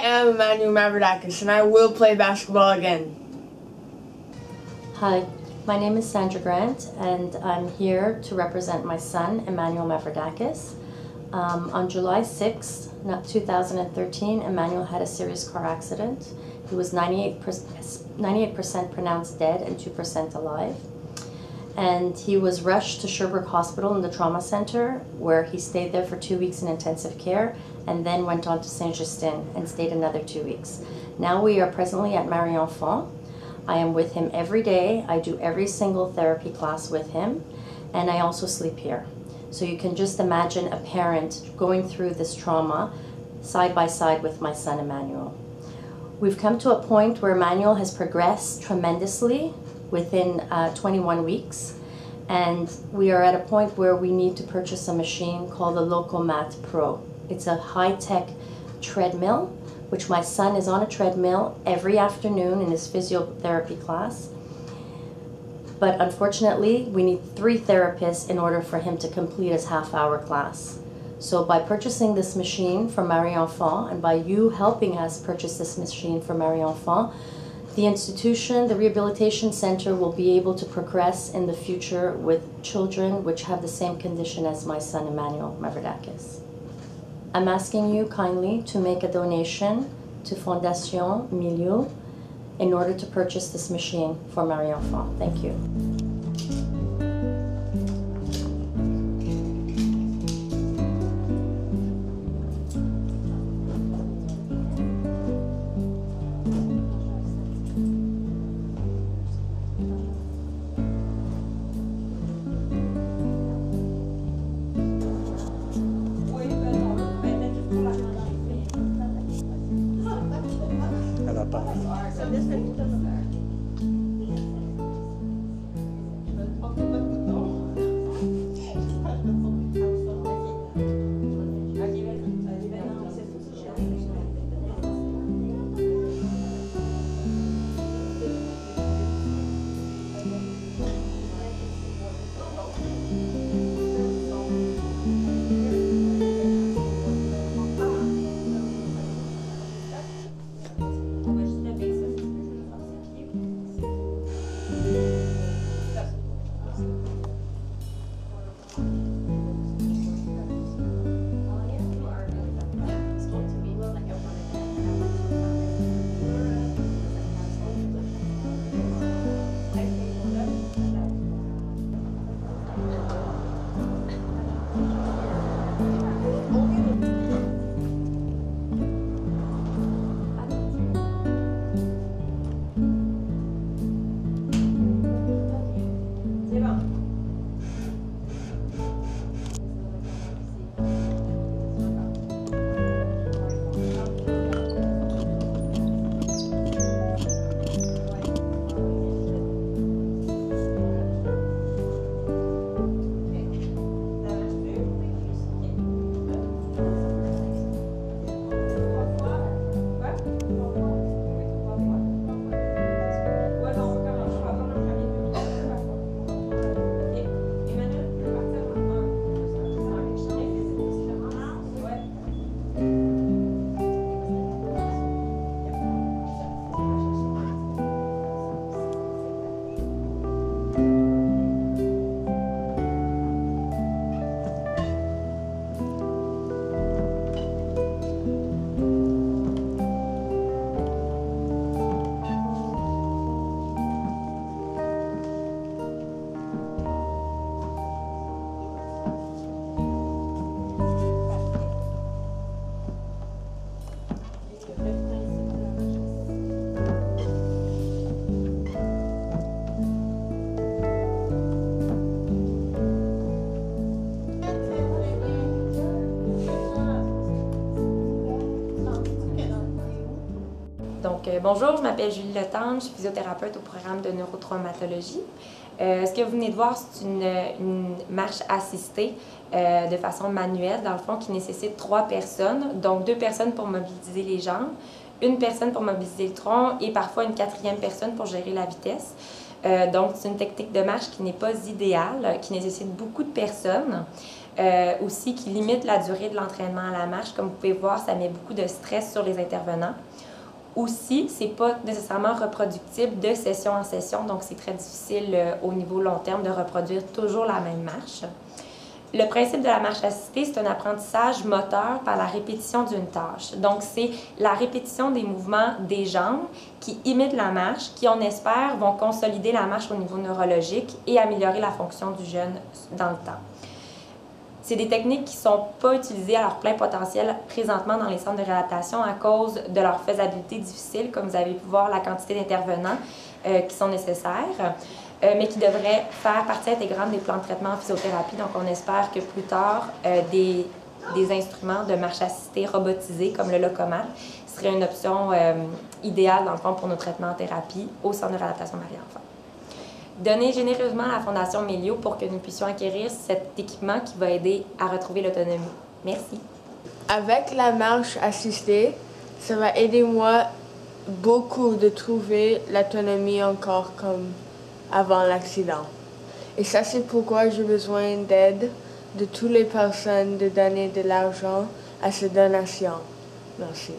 am Emmanuel Mavrodakis, and I will play basketball again. Hi, my name is Sandra Grant, and I'm here to represent my son, Emmanuel Mavrodakis. On July 6, 2013, Emmanuel had a serious car accident. He was 98% pronounced dead and 2% alive. And he was rushed to Sherbrooke Hospital in the trauma center, where he stayed there for 2 weeks in intensive care, and then went on to Saint-Justin and stayed another 2 weeks. Now we are presently at Marie Enfant. I am with him every day. I do every single therapy class with him, and I also sleep here. So you can just imagine a parent going through this trauma side by side with my son Emmanuel. We've come to a point where Emmanuel has progressed tremendously within 21 weeks, and we are at a point where we need to purchase a machine called the Lokomat Pro. It's a high-tech treadmill, which my son is on a treadmill every afternoon in his physiotherapy class. But unfortunately, we need 3 therapists in order for him to complete his half-hour class. So by purchasing this machine from Marie Enfant, and by you helping us purchase this machine from Marie Enfant, the institution, the rehabilitation center, will be able to progress in the future with children which have the same condition as my son Emmanuel Mavrodakis. I'm asking you kindly to make a donation to Fondation Milieu in order to purchase this machine for Marie Enfant. Thank you. Bonjour, je m'appelle Julie Letendre, je suis physiothérapeute au programme de neurotraumatologie. Ce que vous venez de voir, c'est une marche assistée de façon manuelle, dans le fond, qui nécessite 3 personnes, donc 2 personnes pour mobiliser les jambes, 1 personne pour mobiliser le tronc et parfois une 4e personne pour gérer la vitesse. Donc, c'est une technique de marche qui n'est pas idéale, qui nécessite beaucoup de personnes. aussi qui limite la durée de l'entraînement à la marche. Comme vous pouvez voir, ça met beaucoup de stress sur les intervenants. Aussi, c'est pas nécessairement reproductible de session en session, donc c'est très difficile au niveau long terme de reproduire toujours la même marche. Le principe de la marche assistée, c'est un apprentissage moteur par la répétition d'une tâche. Donc, c'est la répétition des mouvements des jambes qui imitent la marche, qui, on espère, vont consolider la marche au niveau neurologique et améliorer la fonction du jeune dans le temps. C'est des techniques qui ne sont pas utilisées à leur plein potentiel présentement dans les centres de réadaptation à cause de leur faisabilité difficile, comme vous avez pu voir la quantité d'intervenants qui sont nécessaires, mais qui devraient faire partie intégrante des plans de traitement en physiothérapie. Donc, on espère que plus tard, des instruments de marche assistée robotisés comme le Locomat seraient une option idéale, dans le fond, pour nos traitements en thérapie au centre de réadaptation Marie-Enfant. Donnez généreusement à la Fondation Melio pour que nous puissions acquérir cet équipement qui va aider à retrouver l'autonomie. Merci. Avec la marche assistée, ça va aider moi beaucoup de trouver l'autonomie encore comme avant l'accident. Et ça, c'est pourquoi j'ai besoin d'aide de toutes les personnes de donner de l'argent à ces donations. Merci.